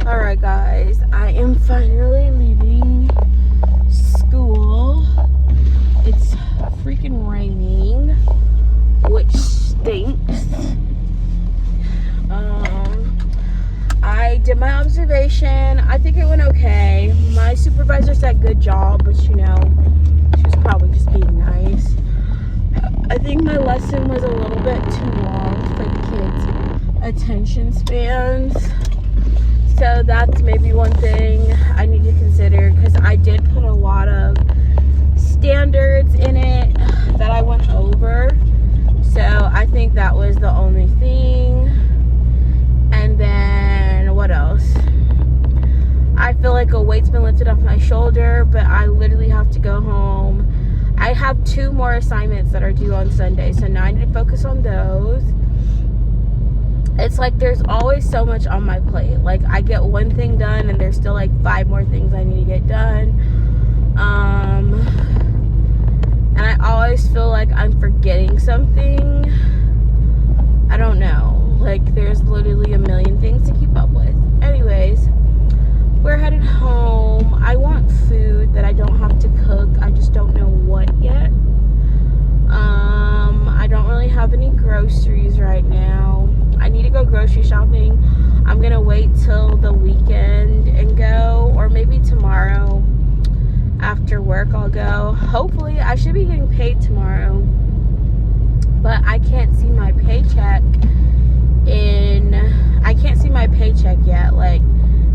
Alright guys, I am finally leaving school. It's freaking raining, which stinks. I did my observation. I think it went okay. My supervisor said good job, but you know, she was probably just being nice. I think my lesson was a little bit too long for the kids' attention spans. So that's maybe one thing I need to consider, because I did put a lot of standards in it that I went over. So I think that was the only thing. And then what else? I feel like a weight's been lifted off my shoulder, but I literally have to go home. I have 2 more assignments that are due on Sunday, so now I need to focus on those. It's like there's always so much on my plate. Like, I get one thing done and there's still like 5 more things I need to get done. And I always feel like I'm forgetting something. I don't know. Like, there's literally a million things to keep up with. Anyways, we're headed home. I want food that I don't have to cook. I just don't know what yet. I don't really have any groceries right now. I need to go grocery shopping. I'm gonna wait till the weekend and go, or maybe tomorrow after work I'll go. Hopefully, I should be getting paid tomorrow, but I can't see my paycheck yet. Like,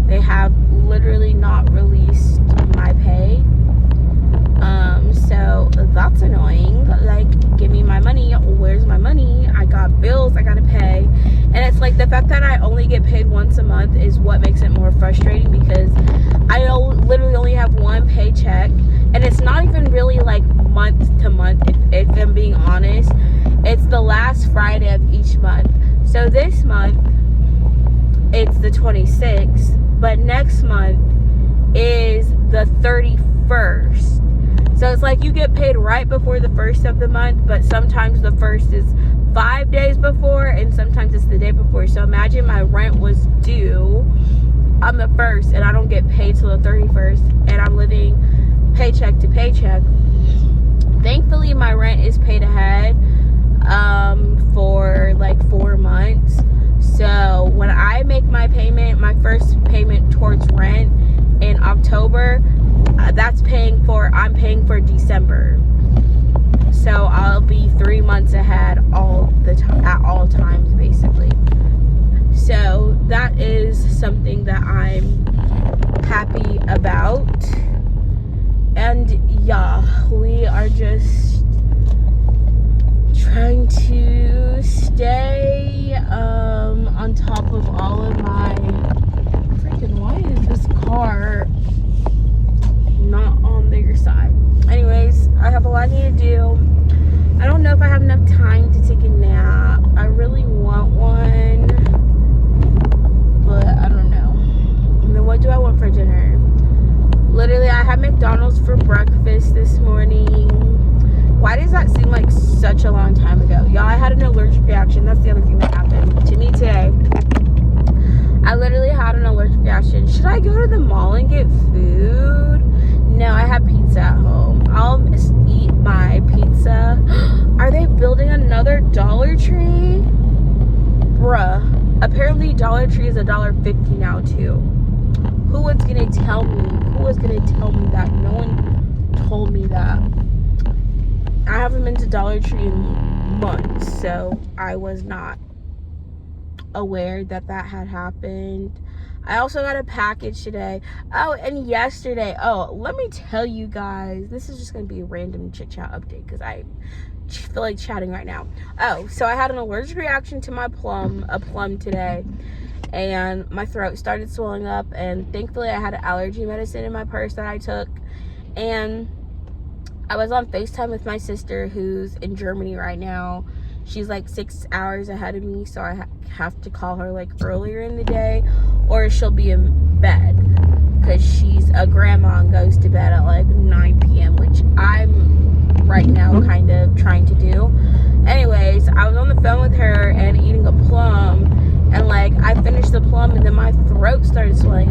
they have literally not released my pay. So that's annoying. Like, give me my money. Where's my money? I got bills I gotta pay. And it's like, the fact that I only get paid once a month is what makes it more frustrating, because I literally only have one paycheck, and it's not even really like month to month, if I'm being honest. It's the last Friday of each month. So this month it's the 26th, but next month is the 31st. So it's like you get paid right before the first of the month, but sometimes the first is 5 days before, and sometimes it's the day before. So imagine my rent was due on the 1st, and I don't get paid till the 31st, and I'm living paycheck to paycheck. Thankfully, my rent is paid ahead for like 4 months. So when I make my payment, my first payment towards rent in October, I'm paying for December. So I'll be 3 months ahead at all times, basically. So that is something that I'm happy about. And yeah, we are just trying to stay on top of all of my why is this car not on their side? Anyways, I have a lot I need to do. I don't know if I have enough time to take a nap. I really want one, but I don't know. And then what do I want for dinner? Literally, I had McDonald's for breakfast this morning. Why does that seem like such a long time ago? Y'all, I had an allergic reaction. That's the other thing that happened to me today. I literally had an allergic reaction. Should I go to the mall and get food? No, I have pizza at home. I'll eat my pizza. Are they building another Dollar Tree? Bruh. Apparently Dollar Tree is $1.50 now too. Who was gonna tell me? Who was gonna tell me that? No one told me that. I haven't been to Dollar Tree in months, so I was not aware that had happened. I also got a package today. Oh, and yesterday. Oh, let me tell you guys. This is just going to be a random chit chat update because I feel like chatting right now. Oh, so I had an allergic reaction to a plum today. And my throat started swelling up. And thankfully, I had allergy medicine in my purse that I took. And I was on FaceTime with my sister who's in Germany right now. She's like 6 hours ahead of me, so I have to call her like earlier in the day, or she'll be in bed because she's a grandma and goes to bed at like 9 p.m., which I'm right now kind of trying to do. Anyways, I was on the phone with her and eating a plum, and like I finished the plum and then my throat started swelling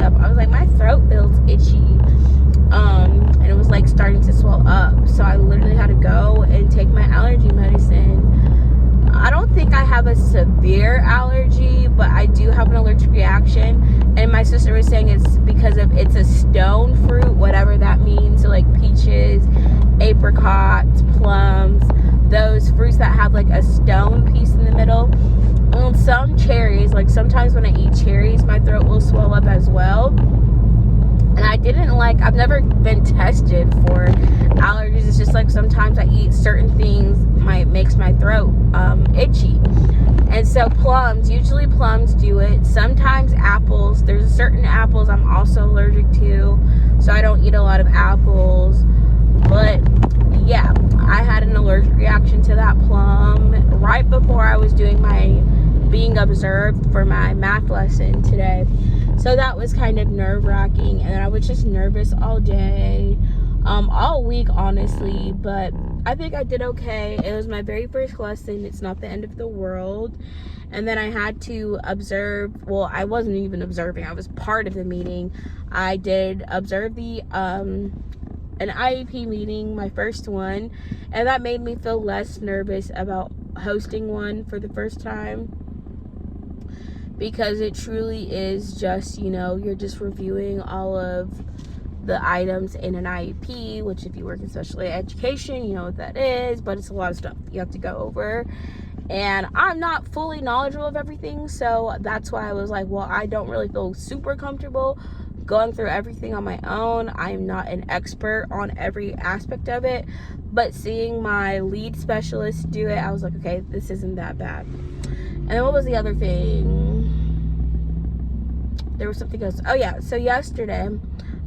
have a severe allergy, but I do have an allergic reaction. And my sister was saying it's because it's a stone fruit, whatever that means. So like peaches, apricots, plums, those fruits that have like a stone piece in the middle. And some cherries, like sometimes when I eat cherries, my throat will swell up as well. And I've never been tested for allergies. It's just like sometimes I eat certain things, makes my throat itchy. And so usually plums do it. Sometimes apples. There's certain apples I'm also allergic to, so I don't eat a lot of apples. But yeah, I had an allergic reaction to that plum right before I was doing being observed for my math lesson today. So that was kind of nerve-wracking, and I was just nervous all day, all week, honestly, but I think I did okay. It was my very first lesson. It's not the end of the world. And then I had to observe, well, I wasn't even observing, I was part of the meeting. I did observe an IEP meeting, my first one, and that made me feel less nervous about hosting one for the first time, because it truly is just, you're just reviewing all of the items in an IEP, which if you work in special education, you know what that is, but it's a lot of stuff you have to go over. And I'm not fully knowledgeable of everything, so that's why I was like, well, I don't really feel super comfortable going through everything on my own. I'm not an expert on every aspect of it, but seeing my lead specialist do it, I was like, okay, this isn't that bad. And then what was the other thing? There was something else. Oh yeah, so yesterday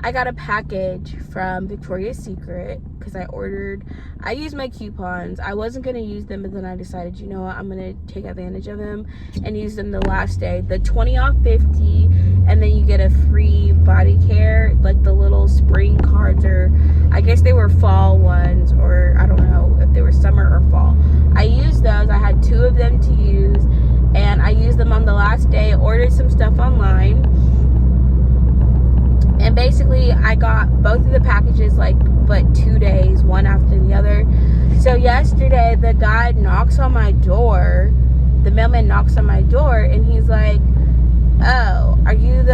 I got a package from Victoria's Secret because I used my coupons. I wasn't going to use them, but then I decided, you know what, I'm going to take advantage of them and use them the last day. The 20 off 50, and then you get a free body care, like the little spring cards, or I guess they were fall ones, or I don't know if they were summer or fall. I used those. I had 2 of them to use, and I used them on the last day. Ordered some stuff online, and basically I got both of the packages but 2 days, one after the other. So yesterday the guy knocks on my door, the mailman knocks on my door, and he's like, oh, are you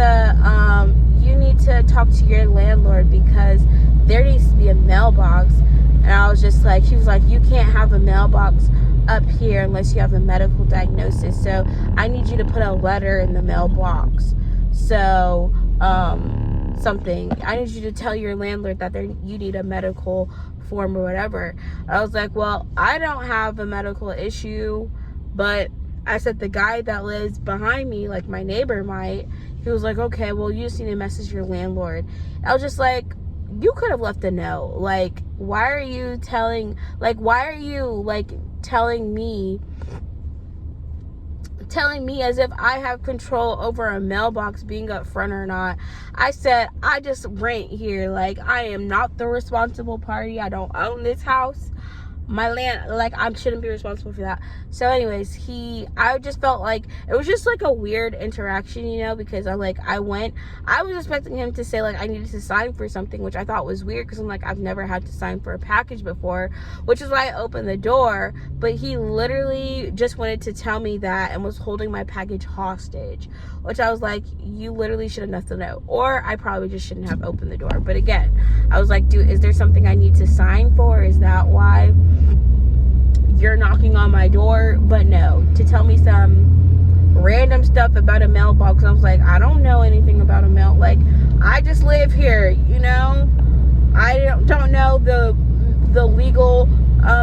you need to talk to your landlord because there needs to be a mailbox. And I was just like, he was like, you can't have a mailbox up here unless you have a medical diagnosis, so I need you to put a letter in the mailbox. So I need you to tell your landlord that you need a medical form or whatever. I was like, well, I don't have a medical issue, but I said the guy that lives behind me, like my neighbor might. He was like, okay, well, you just need to message your landlord. I was just like, you could have left a note. Like, why are you telling me as if I have control over a mailbox being up front or not? I said, I just rent here. Like, I am not the responsible party. I don't own this house. I shouldn't be responsible for that. So anyways, I just felt like it was just like a weird interaction, because I was expecting him to say like I needed to sign for something, which I thought was weird because I'm like, I've never had to sign for a package before, which is why I opened the door. But he literally just wanted to tell me that and was holding my package hostage, which I was like, you literally should have left the note, or I probably just shouldn't have opened the door. But again, I was like, dude, is there something I need to sign for? Is that why you're knocking on my door? But no, to tell me some random stuff about a mailbox. I was like, I don't know anything about a mail. Like, I just live here, I don't know the legal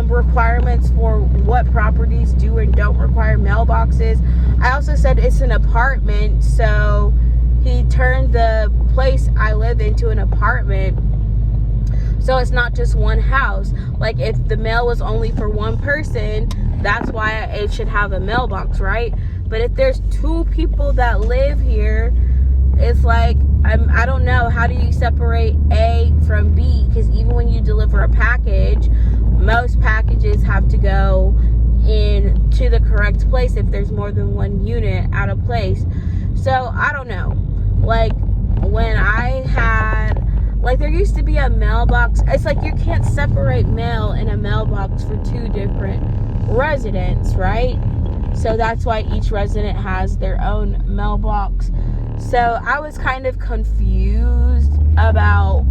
requirements for what properties do and don't require mailboxes. I also said it's an apartment, so he turned the place I live into an apartment. So it's not just one house. Like, if the mail was only for one person, that's why it should have a mailbox, right? But if there's 2 people that live here, it's like, I don't know, how do you separate A from B? Because even when you deliver a package, most packages have to go in to the correct place if there's more than one unit at a place. So I don't know. Like, when I had, there used to be a mailbox. It's like you can't separate mail in a mailbox for 2 different residents, right? So that's why each resident has their own mailbox. So I was kind of confused about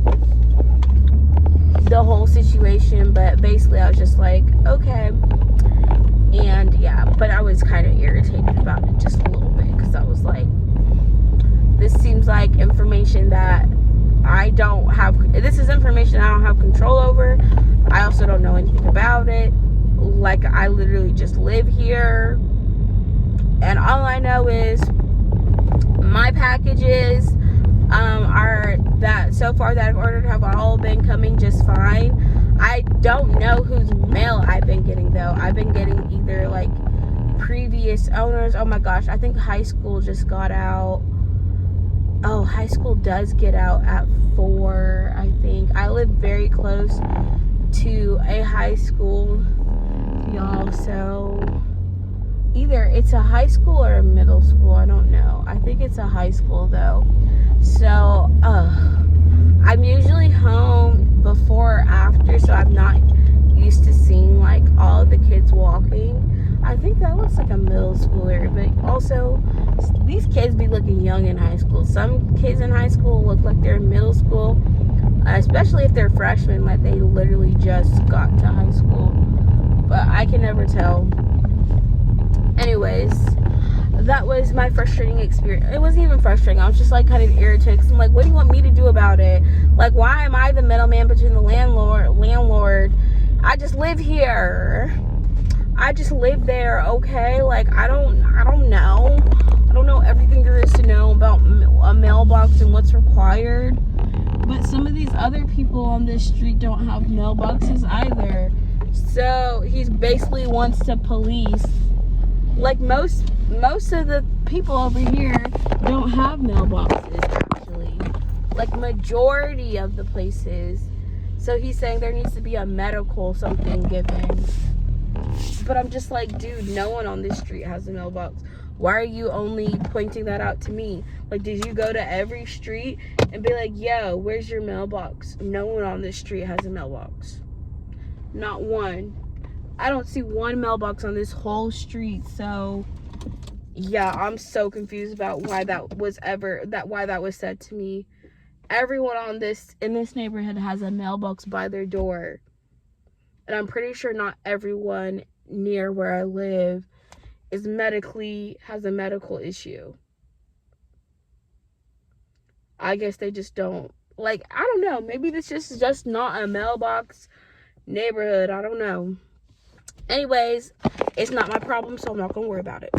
the whole situation, but basically I was just like, okay. And yeah, but I was kind of irritated about it just a little bit, because I was like, this seems like information that I don't have. This is information I don't have control over. I also don't know anything about it. Like, I literally just live here, and all I know is my packages are that so far that I've ordered have all been coming just fine. I don't know whose mail I've been getting, though. I've been getting either like previous owners. Oh my gosh, I think high school just got out. Oh, high school does get out at 4, I think. I live very close to a high school, y'all, so either it's a high school or a middle school, I don't know. I think it's a high school, though. So, I'm usually home before or after, so I'm not used to seeing, like, all of the kids walking. I think that looks like a middle schooler, but also, these kids be looking young in high school. Some kids in high school look like they're in middle school, especially if they're freshmen, like they literally just got to high school. But I can never tell. Anyways, that was my frustrating experience. It wasn't even frustrating. I was just like kind of irritated, because I'm like, what do you want me to do about it? Like, why am I the middleman between the landlord? I just live here. I just live there, okay? Like, I don't know. I don't know everything there is to know about a mailbox and what's required. But some of these other people on this street don't have mailboxes either. So he basically wants to police. Like, most of the people over here don't have mailboxes, actually. Like, majority of the places. So he's saying there needs to be a medical something given. But I'm just like, dude, no one on this street has a mailbox. Why are you only pointing that out to me? Like, did you go to every street and be like, yo, where's your mailbox? No one on this street has a mailbox. Not one. I don't see one mailbox on this whole street. So yeah, I'm so confused about why that was said to me. Everyone in this neighborhood has a mailbox by their door. And I'm pretty sure not everyone near where I live has a medical issue. I guess they just don't. Like, I don't know. Maybe this is just not a mailbox neighborhood. I don't know. Anyways, it's not my problem, so I'm not going to worry about it.